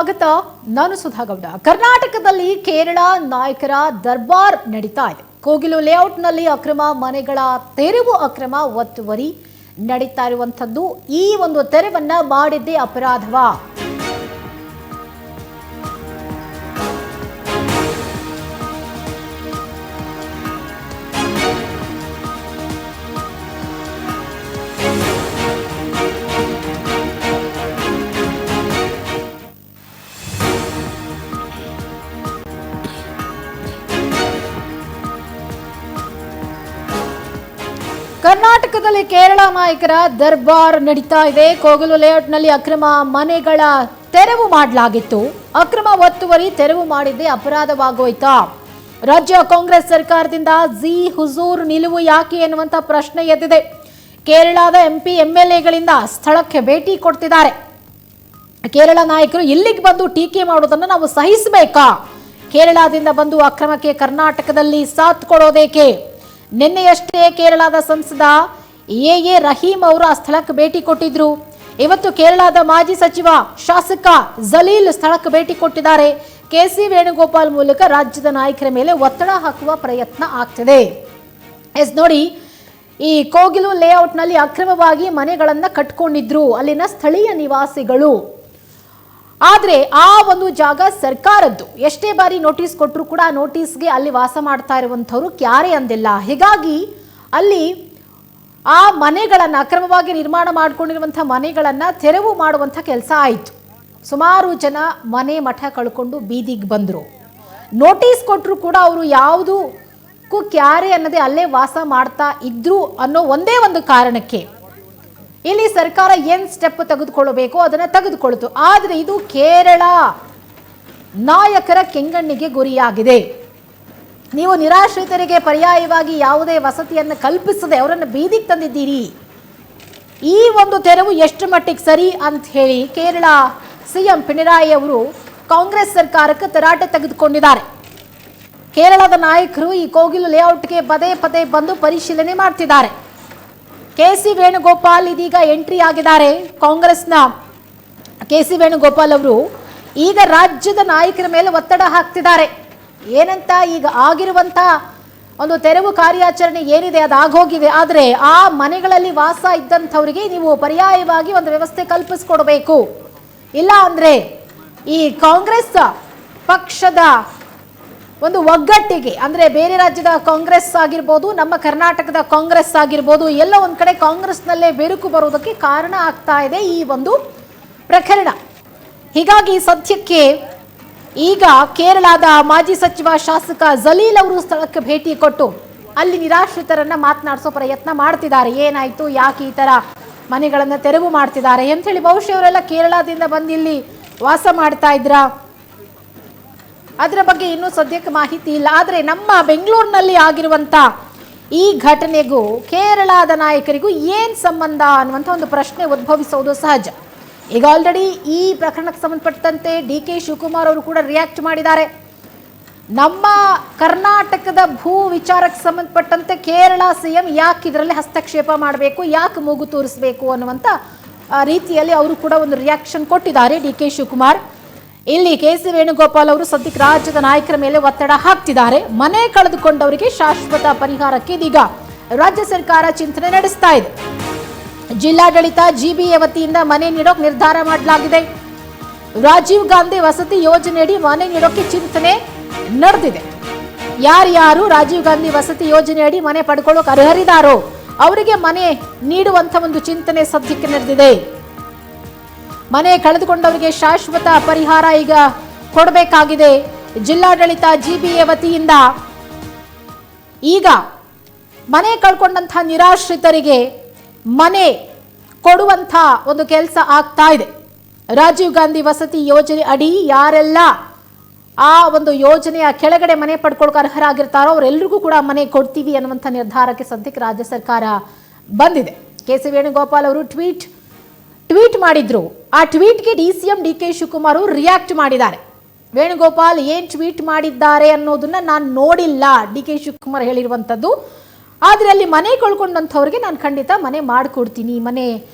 ಸ್ವಾಗತ. ನಾನು ಸುಧಾಗೌಡ. ಕರ್ನಾಟಕದಲ್ಲಿ ಕೇರಳ ನಾಯಕರ ದರ್ಬಾರ್ ನಡೀತಾ ಇದೆ. ಕೋಗಿಲು ಲೇಔಟ್ನಲ್ಲಿ ಅಕ್ರಮ ಮನೆಗಳ ತೆರವು, ಅಕ್ರಮ ಒತ್ತುವರಿ ನಡೀತಾ ಇರುವಂತದ್ದು. ಈ ಒಂದು ತೆರವನ್ನ ಮಾಡಿದ್ದೇ ಅಪರಾಧವಾ? ಕರ್ನಾಟಕದಲ್ಲಿ ಕೇರಳ ನಾಯಕರ ದರ್ಬಾರ್ ನಡೀತಾ ಇದೆ. ಕೋಗಿಲು ಲೇಔಟ್ನಲ್ಲಿ ಅಕ್ರಮ ಮನೆಗಳ ತೆರವು ಮಾಡಲಾಗಿತ್ತು. ಅಕ್ರಮ ಒತ್ತುವರಿ ತೆರವು ಮಾಡಿದ್ದೇ ಅಪರಾಧವಾಗೋಯ್ತಾ? ರಾಜ್ಯ ಕಾಂಗ್ರೆಸ್ ಸರ್ಕಾರದಿಂದ ಜಿ ಹುಜೂರ್ ನಿಲುವು ಯಾಕೆ ಎನ್ನುವಂತ ಪ್ರಶ್ನೆ ಎದ್ದಿದೆ. ಕೇರಳದ ಎಂಪಿ ಎಂಎಲ್ಎಗಳಿಂದ ಸ್ಥಳಕ್ಕೆ ಭೇಟಿ ಕೊಡ್ತಿದ್ದಾರೆ. ಕೇರಳ ನಾಯಕರು ಇಲ್ಲಿಗೆ ಬಂದು ಟೀಕೆ ಮಾಡೋದನ್ನು ನಾವು ಸಹಿಸಬೇಕಾ? ಕೇರಳದಿಂದ ಬಂದು ಅಕ್ರಮಕ್ಕೆ ಕರ್ನಾಟಕದಲ್ಲಿ ಸಾಥ್ ಕೊಡೋದೇಕೆ? ನಿನ್ನೆಯಷ್ಟೇ ಕೇರಳದ ಸಂಸದ ಎ ರಹೀಂ ಅವರು ಆ ಸ್ಥಳಕ್ಕೆ ಭೇಟಿ ಕೊಟ್ಟಿದ್ರು. ಇವತ್ತು ಕೇರಳದ ಮಾಜಿ ಸಚಿವ ಶಾಸಕ ಜಲೀಲ್ ಸ್ಥಳಕ್ಕೆ ಭೇಟಿ ಕೊಟ್ಟಿದ್ದಾರೆ. ಕೆಸಿ ವೇಣುಗೋಪಾಲ್ ಮೂಲಕ ರಾಜ್ಯದ ನಾಯಕರ ಮೇಲೆ ಒತ್ತಡ ಹಾಕುವ ಪ್ರಯತ್ನ ಆಗ್ತಿದೆ. ನೋಡಿ, ಈ ಕೋಗಿಲು ಲೇಔಟ್ನಲ್ಲಿ ಅಕ್ರಮವಾಗಿ ಮನೆಗಳನ್ನ ಕಟ್ಕೊಂಡಿದ್ರು ಅಲ್ಲಿನ ಸ್ಥಳೀಯ ನಿವಾಸಿಗಳು. ಆದ್ರೆ ಆ ಒಂದು ಜಾಗ ಸರ್ಕಾರದ್ದು. ಎಷ್ಟೇ ಬಾರಿ ನೋಟಿಸ್ ಕೊಟ್ಟರು ಕೂಡ ಆ ನೋಟಿಸ್ಗೆ ಅಲ್ಲಿ ವಾಸ ಮಾಡ್ತಾ ಇರುವಂತವ್ರು ಕ್ಯಾರೆ ಅಂದಿಲ್ಲ. ಹೀಗಾಗಿ ಅಲ್ಲಿ ಆ ಮನೆಗಳನ್ನ, ಅಕ್ರಮವಾಗಿ ನಿರ್ಮಾಣ ಮಾಡ್ಕೊಂಡಿರುವಂತಹ ಮನೆಗಳನ್ನ ತೆರವು ಮಾಡುವಂತ ಕೆಲಸ ಆಯಿತು. ಸುಮಾರು ಜನ ಮನೆ ಮಠ ಕಳ್ಕೊಂಡು ಬೀದಿಗೆ ಬಂದ್ರು. ನೋಟಿಸ್ ಕೊಟ್ಟರು ಕೂಡ ಅವರು ಯಾವುದಕ್ಕೂ ಕ್ಯಾರೆ ಅನ್ನದೇ ಅಲ್ಲೇ ವಾಸ ಮಾಡ್ತಾ ಇದ್ರು ಅನ್ನೋ ಒಂದೇ ಒಂದು ಕಾರಣಕ್ಕೆ ಇಲ್ಲಿ ಸರ್ಕಾರ ಏನ್ ಸ್ಟೆಪ್ ತೆಗೆದುಕೊಳ್ಳಬೇಕು ಅದನ್ನ ತೆಗೆದುಕೊಳ್ತು. ಆದ್ರೆ ಇದು ಕೇರಳ ನಾಯಕರ ಕೆಂಗಣ್ಣಿಗೆ ಗುರಿಯಾಗಿದೆ. ನೀವು ನಿರಾಶ್ರಿತರಿಗೆ ಪರ್ಯಾಯವಾಗಿ ಯಾವುದೇ ವಸತಿಯನ್ನು ಕಲ್ಪಿಸದೆ ಅವರನ್ನು ಬೀದಿಗೆ ತಂದಿದ್ದೀರಿ. ಈ ಒಂದು ತೆರವು ಎಷ್ಟು ಮಟ್ಟಿಗೆ ಸರಿ ಅಂತ ಹೇಳಿ ಕೇರಳ ಸಿಎಂ ಪಿಣರಾಯಿ ಅವರು ಕಾಂಗ್ರೆಸ್ ಸರ್ಕಾರಕ್ಕೆ ತರಾಟೆ ತೆಗೆದುಕೊಂಡಿದ್ದಾರೆ. ಕೇರಳದ ನಾಯಕರು ಈ ಕೋಗಿಲು ಲೇಔಟ್ಗೆ ಪದೇ ಪದೇ ಬಂದು ಪರಿಶೀಲನೆ ಮಾಡ್ತಿದ್ದಾರೆ. ಕೆಸಿ ವೇಣುಗೋಪಾಲ್ ಇದೀಗ ಎಂಟ್ರಿ ಆಗಿದ್ದಾರೆ. ಕಾಂಗ್ರೆಸ್ನ ಕೆಸಿ ವೇಣುಗೋಪಾಲ್ ಅವರು ಈಗ ರಾಜ್ಯದ ನಾಯಕರ ಮೇಲೆ ಒತ್ತಡ ಹಾಕ್ತಿದ್ದಾರೆ. ಏನಂತ, ಈಗ ಆಗಿರುವಂತ ಒಂದು ತೆರವು ಕಾರ್ಯಾಚರಣೆ ಏನಿದೆ ಅದು ಆಗೋಗಿದೆ. ಆದರೆ ಆ ಮನೆಗಳಲ್ಲಿ ವಾಸ ಇದ್ದಂಥವರಿಗೆ ನೀವು ಪರ್ಯಾಯವಾಗಿ ಒಂದು ವ್ಯವಸ್ಥೆ ಕಲ್ಪಿಸ್ಕೊಡ್ಬೇಕು. ಇಲ್ಲ ಅಂದ್ರೆ ಈ ಕಾಂಗ್ರೆಸ್ ಪಕ್ಷದ ಒಂದು ಒಗ್ಗಟ್ಟಿಗೆ, ಅಂದ್ರೆ ಬೇರೆ ರಾಜ್ಯದ ಕಾಂಗ್ರೆಸ್ ಆಗಿರ್ಬೋದು, ನಮ್ಮ ಕರ್ನಾಟಕದ ಕಾಂಗ್ರೆಸ್ ಆಗಿರ್ಬೋದು, ಎಲ್ಲ ಒಂದ್ ಕಡೆ ಕಾಂಗ್ರೆಸ್ನಲ್ಲೇ ಬೆರುಕು ಬರುವುದಕ್ಕೆ ಕಾರಣ ಆಗ್ತಾ ಇದೆ ಈ ಒಂದು ಪ್ರಕರಣ. ಹೀಗಾಗಿ ಸದ್ಯಕ್ಕೆ ಈಗ ಕೇರಳದ ಮಾಜಿ ಸಚಿವ ಶಾಸಕ ಜಲೀಲ್ ಅವರು ಸ್ಥಳಕ್ಕೆ ಭೇಟಿ ಕೊಟ್ಟು ಅಲ್ಲಿ ನಿರಾಶ್ರಿತರನ್ನ ಮಾತನಾಡಿಸೋ ಪ್ರಯತ್ನ ಮಾಡ್ತಿದ್ದಾರೆ. ಏನಾಯ್ತು, ಯಾಕೆ ಈ ತರ ಮನೆಗಳನ್ನ ತೆರವು ಮಾಡ್ತಿದ್ದಾರೆ ಅಂತ ಹೇಳಿ. ಬಹುಶಃ ಅವರೆಲ್ಲ ಕೇರಳದಿಂದ ಬಂದು ಇಲ್ಲಿ ವಾಸ ಮಾಡ್ತಾ ಇದ್ರ, ಅದರ ಬಗ್ಗೆ ಇನ್ನೂ ಸದ್ಯಕ್ಕೆ ಮಾಹಿತಿ ಇಲ್ಲ. ಆದರೆ ನಮ್ಮ ಬೆಂಗಳೂರಿನಲ್ಲಿ ಆಗಿರುವಂತ ಈ ಘಟನೆಗೂ ಕೇರಳದ ನಾಯಕರಿಗೂ ಏನ್ ಸಂಬಂಧ ಅನ್ನುವಂಥ ಒಂದು ಪ್ರಶ್ನೆ ಉದ್ಭವಿಸೋದು ಸಹಜ. ಈಗ ಆಲ್ರೆಡಿ ಈ ಪ್ರಕರಣಕ್ಕೆ ಸಂಬಂಧಪಟ್ಟಂತೆ ಡಿ.ಕೆ. ಶಿವಕುಮಾರ್ ಅವರು ಕೂಡ ರಿಯಾಕ್ಟ್ ಮಾಡಿದ್ದಾರೆ. ನಮ್ಮ ಕರ್ನಾಟಕದ ಭೂ ವಿಚಾರಕ್ಕೆ ಸಂಬಂಧಪಟ್ಟಂತೆ ಕೇರಳ ಸಿಎಂ ಯಾಕೆ ಇದರಲ್ಲಿ ಹಸ್ತಕ್ಷೇಪ ಮಾಡಬೇಕು, ಯಾಕೆ ಮೂಗು ತೋರಿಸಬೇಕು ಅನ್ನುವಂಥ ರೀತಿಯಲ್ಲಿ ಅವರು ಕೂಡ ಒಂದು ರಿಯಾಕ್ಷನ್ ಕೊಟ್ಟಿದ್ದಾರೆ ಡಿ.ಕೆ. ಶಿವಕುಮಾರ್. ಇಲ್ಲಿ ಕೆಸಿ ವೇಣುಗೋಪಾಲ್ ಅವರು ಸದ್ಯಕ್ಕೆ ರಾಜ್ಯದ ನಾಯಕರ ಮೇಲೆ ಒತ್ತಡ ಹಾಕ್ತಿದ್ದಾರೆ. ಮನೆ ಕಳೆದುಕೊಂಡವರಿಗೆ ಶಾಶ್ವತ ಪರಿಹಾರಕ್ಕೆ ಇದೀಗ ರಾಜ್ಯ ಸರ್ಕಾರ ಚಿಂತನೆ ನಡೆಸ್ತಾ ಇದೆ. ಜಿಲ್ಲಾಡಳಿತ ಜಿಬಿಎ ವತಿಯಿಂದ ಮನೆ ನೀಡೋಕೆ ನಿರ್ಧಾರ ಮಾಡಲಾಗಿದೆ. ರಾಜೀವ್ ಗಾಂಧಿ ವಸತಿ ಯೋಜನೆಯಡಿ ಮನೆ ನೀಡೋಕೆ ಚಿಂತನೆ ನಡೆದಿದೆ. ಯಾರ್ಯಾರು ರಾಜೀವ್ ಗಾಂಧಿ ವಸತಿ ಯೋಜನೆಯಡಿ ಮನೆ ಪಡ್ಕೊಳ್ಳೋಕೆ ಅರ್ಹರಿದ್ದಾರೋ ಅವರಿಗೆ ಮನೆ ನೀಡುವಂತ ಒಂದು ಚಿಂತನೆ ಸದ್ಯಕ್ಕೆ ನಡೆದಿದೆ. ಮನೆ ಕಳೆದುಕೊಂಡವರಿಗೆ ಶಾಶ್ವತ ಪರಿಹಾರ ಈಗ ಕೊಡಬೇಕಾಗಿದೆ. ಜಿಲ್ಲಾಡಳಿತ ಜಿಬಿಎ ವತಿಯಿಂದ ಈಗ ಮನೆ ಕಳ್ಕೊಂಡಂತಹ ನಿರಾಶ್ರಿತರಿಗೆ ಮನೆ ಕೊಡುವಂತ ಒಂದು ಕೆಲಸ ಆಗ್ತಾ ಇದೆ. ರಾಜೀವ್ ಗಾಂಧಿ ವಸತಿ ಯೋಜನೆ ಅಡಿ ಯಾರೆಲ್ಲ ಆ ಒಂದು ಯೋಜನೆಯ ಕೆಳಗಡೆ ಮನೆ ಪಡ್ಕೊಳ್ಳೋಕೆ ಅರ್ಹರಾಗಿರ್ತಾರೋ ಅವರೆಲ್ಲರಿಗೂ ಕೂಡ ಮನೆ ಕೊಡ್ತೀವಿ ಅನ್ನುವಂಥ ನಿರ್ಧಾರಕ್ಕೆ ಸದ್ಯಕ್ಕೆ ರಾಜ್ಯ ಸರ್ಕಾರ ಬಂದಿದೆ. ಕೆಸಿ ವೇಣುಗೋಪಾಲ್ ಅವರು ಟ್ವೀಟ್ ಮಾಡಿದ್ರು. ಆ ಟ್ವೀಟ್ಗೆ ಸಿಎಂ ಡಿ.ಕೆ. ಶಿವಕುಮಾರ್ ಅವರು ರಿಯಾಕ್ಟ್ ಮಾಡಿದ್ದಾರೆ. ವೇಣುಗೋಪಾಲ್ ಏನ್ ಟ್ವೀಟ್ ಮಾಡಿದ್ದಾರೆ ಅನ್ನೋದನ್ನ ನಾನು ನೋಡಿಲ್ಲ, ಡಿ.ಕೆ. ಶಿವಕುಮಾರ್ ಹೇಳಿರುವಂತದ್ದು. ಆದರೆ ಅಲ್ಲಿ ಮನೆ ಕಳ್ಕೊಂಡಂಥವ್ರಿಗೆ ನಾನು ಖಂಡಿತ ಮನೆ ಮಾಡಿಕೊಡ್ತೀನಿ, ಮನೆ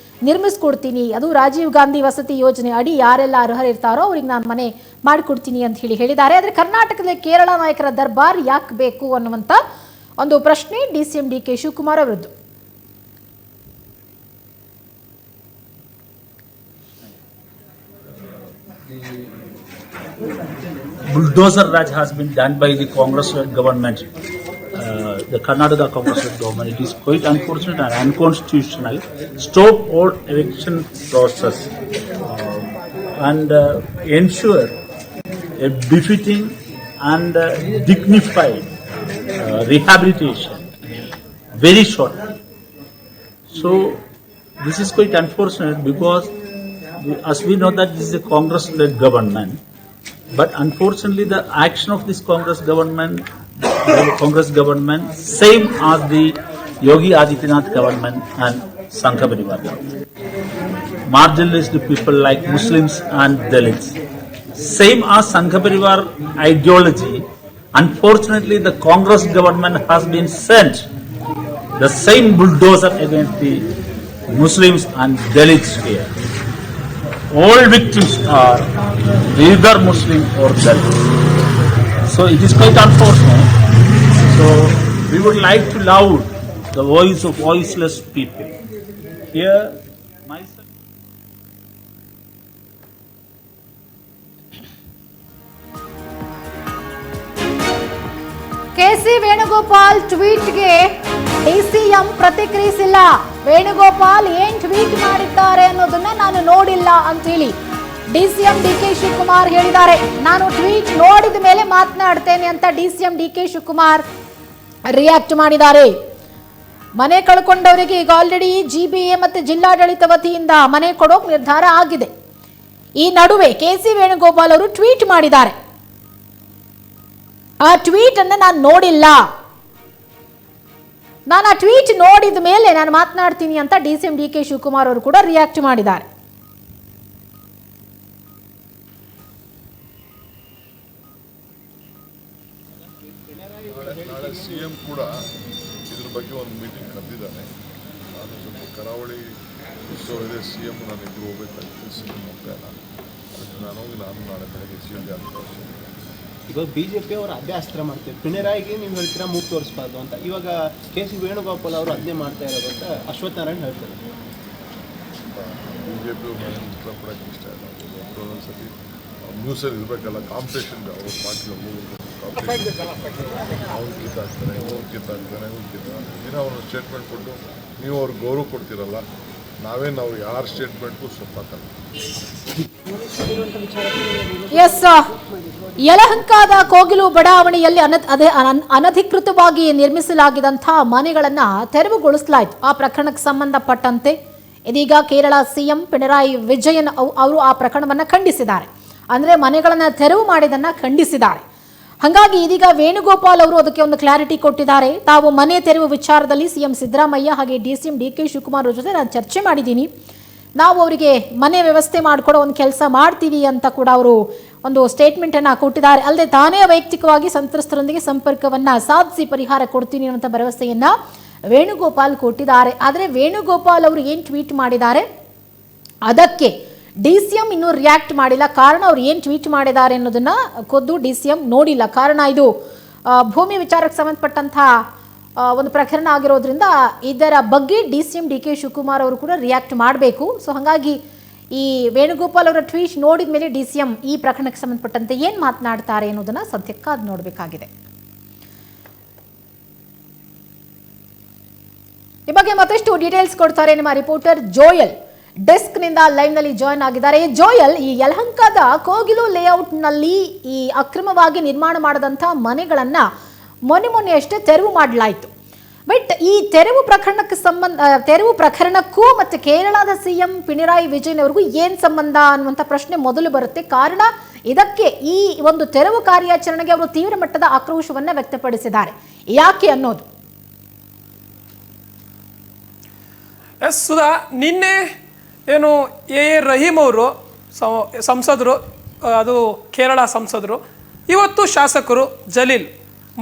ನಿರ್ಮಿಸ್ಕೊಡ್ತೀನಿ, ಅದು ರಾಜೀವ್ ಗಾಂಧಿ ವಸತಿ ಯೋಜನೆ ಅಡಿ ಯಾರೆಲ್ಲ ಅರ್ಹರಿರ್ತಾರೋ ಅವ್ರಿಗೆ ನಾನು ಮನೆ ಮಾಡಿಕೊಡ್ತೀನಿ ಅಂತ ಹೇಳಿದ್ದಾರೆ. ಆದರೆ ಕರ್ನಾಟಕದಲ್ಲಿ ಕೇರಳ ನಾಯಕರ ದರ್ಬಾರ್ ಯಾಕೆ ಬೇಕು ಅನ್ನುವಂಥ ಒಂದು ಪ್ರಶ್ನೆ DCM DK ಶಿವಕುಮಾರ್ ಅವರದ್ದು. Bulldozer Raj has been done by the Congress government, the Karnataka Congress government. It is quite unfortunate and unconstitutional. Stop all election process and ensure a befitting and dignified rehabilitation very shortly. So this is quite unfortunate because as we know that this is a Congress-led government. But unfortunately, the action of this Congress government, same as the Yogi Adityanath government and Sangha Parivar government, marginalized people like Muslims and Dalits. Same as Sangha Parivar ideology, unfortunately, the Congress government has been sent the same bulldozer against the Muslims and Dalits here. All victims are either Muslim or Dalit. So it is quite unfortunate. So we would like to loud the voice of voiceless people. Here, myself. KC Venugopal ಟ್ವೀಟ್ಗೆ DCM ಪ್ರತಿಕ್ರಿಯಿಸಿಲ್ಲ. Venugopal ಏನ್ tweet ಮಾಡಿದ್ದಾರೆ ಅನ್ನೋದನ್ನ ನಾನು ನೋಡಿಲ್ಲ ಅಂತ ಹೇಳಿ DCM DK Shivakumar ಹೇಳಿದ್ದಾರೆ. ನಾನು tweet ನೋಡಿದ ಮೇಲೆ ಮಾತನಾಡ್ತೇನೆ ಅಂತ DCM DK ಶಿವಕುಮಾರ್ ರಿಯಾಕ್ಟ್ ಮಾಡಿದ್ದಾರೆ. ಮನೆ ಕಳ್ಕೊಂಡವರಿಗೆ ಈಗ ಆಲ್ರೆಡಿ GBA ಮತ್ತು ಜಿಲ್ಲಾಡಳಿತ ವತಿಯಿಂದ ಮನೆ ಕೊಡೋಕೆ ನಿರ್ಧಾರ ಆಗಿದೆ. ಈ ನಡುವೆ KC ವೇಣುಗೋಪಾಲ್ ಅವರು ಟ್ವೀಟ್ ಮಾಡಿದ್ದಾರೆ. ಆ ಟ್ವೀಟ್ ಅನ್ನು ನಾನು ನೋಡಿಲ್ಲ, ನಾನು ಆ ಟ್ವೀಟ್ ನೋಡಿದ ಮೇಲೆ ನಾನು ಮಾತನಾಡ್ತೀನಿ ಅಂತ DCM DK ಶಿವಕುಮಾರ್ ಅವರು ಕೂಡ ರಿಯಾಕ್ಟ್ ಮಾಡಿದ್ದಾರೆ. ನಾಳೆ CM ಕೂಡ ಇದ್ರ ಬಗ್ಗೆ ಒಂದು ಮೀಟಿಂಗ್ ಕರೆದಿದ್ದಾನೆ. ನಾನು ಸ್ವಲ್ಪ ಕರಾವಳಿ ಉತ್ಸವ ಇದೆ, CM ನಾನು ಇದ್ದು ಹೋಗ್ಬೇಕಾಗ್ತದೆ, CM ಹೋಗ್ತಾ ಇಲ್ಲ. ಅದಕ್ಕೆ ನಾನು ನಾಳೆ ಬೆಳಗ್ಗೆ CM ಆಗ್ತದೆ. ಇವಾಗ BJP ಅವರು ಅದೇ ಅಸ್ತ್ರ ಮಾಡ್ತಾರೆ. ಪಿಣರಾಯಿಗೆ ನೀವು ಹೇಳ್ತೀರಾ ಮೂಗು ತೋರಿಸ್ಬಾರ್ದು ಅಂತ. ಇವಾಗ KC ವೇಣುಗೋಪಾಲ್ ಅವರು ಅದನ್ನೇ ಮಾಡ್ತಾ ಇರೋದು ಅಂತ ಅಶ್ವಥ್ ನಾರಾಯಣ್ ಹೇಳ್ತಾರೆ. BJP ಅವ್ರು ಇಷ್ಟಪಡೋಕ್ಕೆ ಇಷ್ಟ ಇಲ್ಲ. ಒಂದೊಂದ್ಸತಿ ನ್ಯೂಸಲ್ಲಿ ಇರಬೇಕಲ್ಲ, ಕಾಂಪಿಟೇಷನ್ ಅವ್ರು ಪಾರ್ಟಿ ಅವ್ರು ಕಿತ್ತಾಕ್ತಾರೆ, ಇವ್ರು ಕಿತ್ತಾಕ್ತಾರೆ, ದಿನ ಅವ್ರು ಸ್ಟೇಟ್ಮೆಂಟ್ ಕೊಟ್ಟು ನೀವು ಅವ್ರಿಗೆ ಗೌರವ ಕೊಡ್ತೀರಲ್ಲ, ನಾವು ಯಾರ ಸ್ಟೇಟ್ಮೆಂಟ್ಗೂ ಸೊಪ್ಪಾಕಲ್ಲ. ಎಸ್, ಯಲಹಂಕದ ಕೋಗಿಲು ಬಡಾವಣೆಯಲ್ಲಿ ಅನಧಿಕೃತವಾಗಿ ನಿರ್ಮಿಸಲಾಗಿದ್ದಂತಹ ಮನೆಗಳನ್ನ ತೆರವುಗೊಳಿಸಲಾಯಿತು. ಆ ಪ್ರಕರಣಕ್ಕೆ ಸಂಬಂಧಪಟ್ಟಂತೆ ಇದೀಗ ಕೇರಳ CM ಪಿಣರಾಯಿ ವಿಜಯನ್ ಅವರು ಆ ಪ್ರಕರಣವನ್ನ ಖಂಡಿಸಿದ್ದಾರೆ. ಅಂದ್ರೆ ಮನೆಗಳನ್ನ ತೆರವು ಮಾಡಿದನ್ನ ಖಂಡಿಸಿದ್ದಾರೆ. ಹಾಗಾಗಿ ಇದೀಗ ವೇಣುಗೋಪಾಲ್ ಅವರು ಅದಕ್ಕೆ ಒಂದು ಕ್ಲಾರಿಟಿ ಕೊಟ್ಟಿದ್ದಾರೆ. ತಾವು ಮನೆ ತೆರವು ವಿಚಾರದಲ್ಲಿ CM ಸಿದ್ದರಾಮಯ್ಯ ಹಾಗೆ DCM DK ಶಿವಕುಮಾರ್ ಜೊತೆ ನಾನು ಚರ್ಚೆ ಮಾಡಿದ್ದೀನಿ, ನಾವು ಅವರಿಗೆ ಮನೆ ವ್ಯವಸ್ಥೆ ಮಾಡಿಕೊಡೋ ಒಂದು ಕೆಲಸ ಮಾಡ್ತೀವಿ ಅಂತ ಕೂಡ ಅವರು ಒಂದು ಸ್ಟೇಟ್ಮೆಂಟ್ ಅನ್ನ ಕೊಟ್ಟಿದ್ದಾರೆ. ಅಲ್ಲದೆ ತಾನೇ ವೈಯಕ್ತಿಕವಾಗಿ ಸಂತ್ರಸ್ತರೊಂದಿಗೆ ಸಂಪರ್ಕವನ್ನ ಸಾಧಿಸಿ ಪರಿಹಾರ ಕೊಡ್ತೀನಿ ಅನ್ನೋ ಭರವಸೆಯನ್ನ ವೇಣುಗೋಪಾಲ್ ಕೊಟ್ಟಿದ್ದಾರೆ. ಆದರೆ ವೇಣುಗೋಪಾಲ್ ಅವರು ಏನು ಟ್ವೀಟ್ ಮಾಡಿದ್ದಾರೆ ಅದಕ್ಕೆ DCM ಇನ್ನೂ ರಿಯಾಕ್ಟ್ ಮಾಡಿಲ್ಲ. ಕಾರಣ ಅವ್ರು ಏನು ಟ್ವೀಟ್ ಮಾಡಿದ್ದಾರೆ ಅನ್ನೋದನ್ನ ಖುದ್ದು DCM ನೋಡಿಲ್ಲ. ಕಾರಣ ಇದು ಭೂಮಿ ವಿಚಾರಕ್ಕೆ ಸಂಬಂಧಪಟ್ಟಂತಹ ಒಂದು ಪ್ರಕರಣ ಆಗಿರೋದ್ರಿಂದ ಇದರ ಬಗ್ಗೆ DCM DK ಶಿವಕುಮಾರ್ ಅವರು ಕೂಡ ರಿಯಾಕ್ಟ್ ಮಾಡಬೇಕು. ಸೊ ಹಾಗಾಗಿ ಈ ವೇಣುಗೋಪಾಲ್ ಅವರ ಟ್ವೀಟ್ ನೋಡಿದ ಮೇಲೆ DCM ಈ ಪ್ರಕರಣಕ್ಕೆ ಸಂಬಂಧಪಟ್ಟಂತೆ ಏನು ಮಾತನಾಡ್ತಾರೆ ಅನ್ನೋದನ್ನ ಸದ್ಯಕ್ಕೆ ಅದು ನೋಡಬೇಕಾಗಿದೆ. ಈ ಬಗ್ಗೆ ಮತ್ತಷ್ಟು ಡೀಟೇಲ್ಸ್ ಕೊಡ್ತಾರೆ ನಮ್ಮ ರಿಪೋರ್ಟರ್ ಜೋಯಲ್. ಡೆಸ್ಕ್ ನಿಂದ ಲೈವ್ ನಲ್ಲಿ ಜಾಯ್ನ್ ಆಗಿದ್ದಾರೆ. ಜೋಯಲ್, ಈ ಯಲಹಂಕದ ಕೋಗಿಲು ಲೇಔಟ್ ನಲ್ಲಿ ಈ ಅಕ್ರಮವಾಗಿ ನಿರ್ಮಾಣ ಮಾಡದಂತಹ ಮನೆಗಳನ್ನ ಮೊನ್ನೆ ಅಷ್ಟೇ ತೆರವು ಮಾಡಲಾಯಿತು. ಬಟ್ ಈ ತೆರವು ಪ್ರಕರಣಕ್ಕೂ ಮತ್ತೆ ಕೇರಳದ CM ಪಿಣರಾಯಿ ವಿಜಯನ್ ಅವರಿಗೂ ಏನ್ ಸಂಬಂಧ ಅನ್ನುವಂಥ ಪ್ರಶ್ನೆ ಮೊದಲು ಬರುತ್ತೆ. ಕಾರಣ ಇದಕ್ಕೆ ಈ ಒಂದು ತೆರವು ಕಾರ್ಯಾಚರಣೆಗೆ ಅವರು ತೀವ್ರ ಮಟ್ಟದ ಆಕ್ರೋಶವನ್ನ ವ್ಯಕ್ತಪಡಿಸಿದ್ದಾರೆ. ಯಾಕೆ ಅನ್ನೋದು ಎಸ್ ಸುಧಾ, ನಿನ್ನೆ ಏನು ಎ ರಹೀಮ್ ಅವರು ಸಂಸದರು, ಅದು ಕೇರಳ ಸಂಸದರು, ಇವತ್ತು ಶಾಸಕರು ಜಲೀಲ್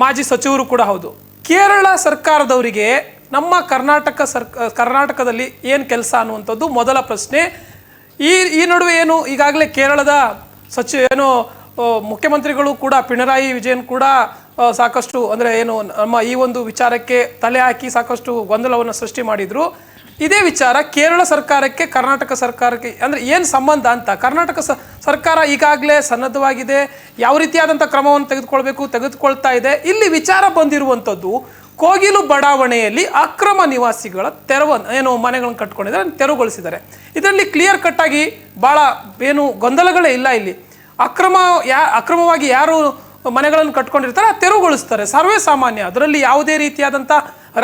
ಮಾಜಿ ಸಚಿವರು ಕೂಡ ಹೌದು, ಕೇರಳ ಸರ್ಕಾರದವರಿಗೆ ನಮ್ಮ ಕರ್ನಾಟಕದಲ್ಲಿ ಏನು ಕೆಲಸ ಅನ್ನುವಂಥದ್ದು ಮೊದಲ ಪ್ರಶ್ನೆ. ಈ ನಡುವೆ ಏನು ಈಗಾಗಲೇ ಕೇರಳದ ಮುಖ್ಯಮಂತ್ರಿಗಳು ಕೂಡ ಪಿಣರಾಯಿ ವಿಜಯನ್ ಕೂಡ ಸಾಕಷ್ಟು ಅಂದರೆ ಏನು ನಮ್ಮ ಈ ಒಂದು ವಿಚಾರಕ್ಕೆ ತಲೆ ಹಾಕಿ ಸಾಕಷ್ಟು ಗೊಂದಲವನ್ನು ಸೃಷ್ಟಿ ಮಾಡಿದ್ರು. ಇದೇ ವಿಚಾರ ಕೇರಳ ಸರ್ಕಾರಕ್ಕೆ ಕರ್ನಾಟಕ ಸರ್ಕಾರಕ್ಕೆ ಅಂದರೆ ಏನು ಸಂಬಂಧ ಅಂತ ಕರ್ನಾಟಕ ಸರ್ಕಾರ ಈಗಾಗಲೇ ಸನ್ನದ್ಧವಾಗಿದೆ, ಯಾವ ರೀತಿಯಾದಂಥ ಕ್ರಮವನ್ನು ತೆಗೆದುಕೊಳ್ತಾ ಇದೆ. ಇಲ್ಲಿ ವಿಚಾರ ಬಂದಿರುವಂಥದ್ದು ಕೋಗಿಲು ಬಡಾವಣೆಯಲ್ಲಿ ಅಕ್ರಮ ನಿವಾಸಿಗಳ ಮನೆಗಳನ್ನು ಕಟ್ಕೊಂಡಿದ್ದಾರೆ, ತೆರವುಗೊಳಿಸಿದ್ದಾರೆ. ಇದರಲ್ಲಿ ಕ್ಲಿಯರ್ ಕಟ್ ಆಗಿ ಭಾಳ ಏನು ಗೊಂದಲಗಳೇ ಇಲ್ಲ. ಇಲ್ಲಿ ಅಕ್ರಮವಾಗಿ ಯಾರು ಮನೆಗಳನ್ನು ಕಟ್ಕೊಂಡಿರ್ತಾರೆ ತೆರವುಗೊಳಿಸ್ತಾರೆ, ಸರ್ವೇ ಸಾಮಾನ್ಯ. ಅದರಲ್ಲಿ ಯಾವುದೇ ರೀತಿಯಾದಂಥ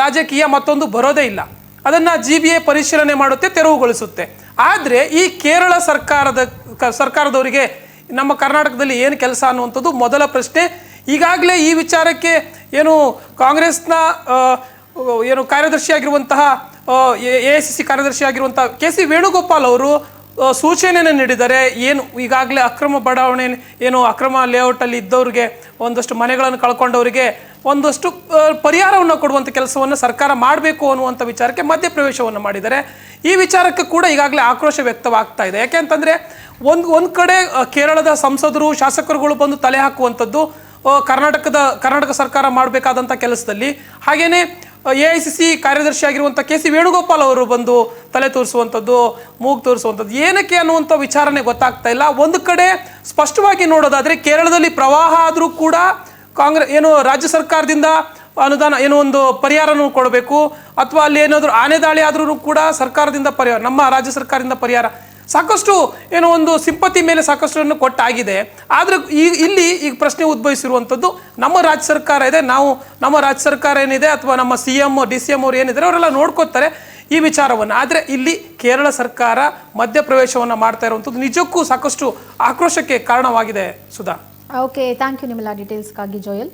ರಾಜಕೀಯ ಮತ್ತೊಂದು ಬರೋದೇ ಇಲ್ಲ. ಅದನ್ನು GBA ಪರಿಶೀಲನೆ ಮಾಡುತ್ತೆ, ತೆರವುಗೊಳಿಸುತ್ತೆ. ಆದರೆ ಈ ಕೇರಳ ಸರ್ಕಾರದವರಿಗೆ ನಮ್ಮ ಕರ್ನಾಟಕದಲ್ಲಿ ಏನು ಕೆಲಸ ಅನ್ನುವಂಥದ್ದು ಮೊದಲ ಪ್ರಶ್ನೆ. ಈಗಾಗಲೇ ಈ ವಿಚಾರಕ್ಕೆ ಏನು ಕಾಂಗ್ರೆಸ್ನ ಕಾರ್ಯದರ್ಶಿಯಾಗಿರುವಂತಹ AICC ಕಾರ್ಯದರ್ಶಿಯಾಗಿರುವಂತಹ KC ವೇಣುಗೋಪಾಲ್ ಅವರು ಸೂಚನೆಯನ್ನು ನೀಡಿದ್ದಾರೆ. ಏನು ಈಗಾಗಲೇ ಅಕ್ರಮ ಬಡಾವಣೆ ಅಕ್ರಮ ಲೇಔಟಲ್ಲಿ ಇದ್ದವ್ರಿಗೆ ಒಂದಷ್ಟು ಮನೆಗಳನ್ನು ಕಳ್ಕೊಂಡವರಿಗೆ ಒಂದಷ್ಟು ಪರಿಹಾರವನ್ನು ಕೊಡುವಂಥ ಕೆಲಸವನ್ನು ಸರ್ಕಾರ ಮಾಡಬೇಕು ಅನ್ನುವಂಥ ವಿಚಾರಕ್ಕೆ ಮಧ್ಯಪ್ರವೇಶವನ್ನು ಮಾಡಿದ್ದಾರೆ. ಈ ವಿಚಾರಕ್ಕೆ ಕೂಡ ಈಗಾಗಲೇ ಆಕ್ರೋಶ ವ್ಯಕ್ತವಾಗ್ತಾ ಇದೆ. ಯಾಕೆಂತಂದರೆ ಒಂದು ಕಡೆ ಕೇರಳದ ಸಂಸದರು ಶಾಸಕರುಗಳು ಬಂದು ತಲೆ ಹಾಕುವಂಥದ್ದು ಕರ್ನಾಟಕ ಸರ್ಕಾರ ಮಾಡಬೇಕಾದಂಥ ಕೆಲಸದಲ್ಲಿ, ಹಾಗೇನೆ AICC ಕಾರ್ಯದರ್ಶಿಯಾಗಿರುವಂಥ KC ವೇಣುಗೋಪಾಲ್ ಅವರು ಬಂದು ತಲೆ ತೋರಿಸುವಂಥದ್ದು, ಮೂಗು ತೋರಿಸುವಂಥದ್ದು ಏನಕ್ಕೆ ಅನ್ನುವಂಥ ವಿಚಾರನೆ ಗೊತ್ತಾಗ್ತಾ ಇಲ್ಲ. ಒಂದು ಕಡೆ ಸ್ಪಷ್ಟವಾಗಿ ನೋಡೋದಾದರೆ ಕೇರಳದಲ್ಲಿ ಪ್ರವಾಹ ಆದರೂ ಕೂಡ ರಾಜ್ಯ ಸರ್ಕಾರದಿಂದ ಅನುದಾನ ಒಂದು ಪರಿಹಾರನೂ ಕೊಡಬೇಕು, ಅಥವಾ ಅಲ್ಲಿ ಏನಾದರೂ ಆನೆ ದಾಳಿ ಆದ್ರೂ ಕೂಡ ಸರ್ಕಾರದಿಂದ ಪರಿಹಾರ, ನಮ್ಮ ರಾಜ್ಯ ಸರ್ಕಾರದಿಂದ ಪರಿಹಾರ ಸಾಕಷ್ಟು ಒಂದು ಸಿಂಪತಿ ಮೇಲೆ ಸಾಕಷ್ಟು ಕೊಟ್ಟಾಗಿದೆ. ಆದರೆ ಇಲ್ಲಿ ಈಗ ಪ್ರಶ್ನೆ ಉದ್ಭವಿಸಿರುವಂಥದ್ದು ನಮ್ಮ ರಾಜ್ಯ ಸರ್ಕಾರ ಇದೆ, ನಮ್ಮ ರಾಜ್ಯ ಸರ್ಕಾರ ಏನಿದೆ ಅಥವಾ ನಮ್ಮ CM DCM ಅವರು ಏನಿದ್ದಾರೆ ಅವರೆಲ್ಲ ನೋಡ್ಕೋತಾರೆ ಈ ವಿಚಾರವನ್ನು. ಆದರೆ ಇಲ್ಲಿ ಕೇರಳ ಸರ್ಕಾರ ಮಧ್ಯಪ್ರವೇಶವನ್ನು ಮಾಡ್ತಾ ಇರುವಂಥದ್ದು ನಿಜಕ್ಕೂ ಸಾಕಷ್ಟು ಆಕ್ರೋಶಕ್ಕೆ ಕಾರಣವಾಗಿದೆ. ಸುಧಾ, ಓಕೆ, ಥ್ಯಾಂಕ್ ಯು ನಿಮ್ಮೆಲ್ಲ ಡೀಟೇಲ್ಸ್ಗಾಗಿ ಜೋಯಲ್.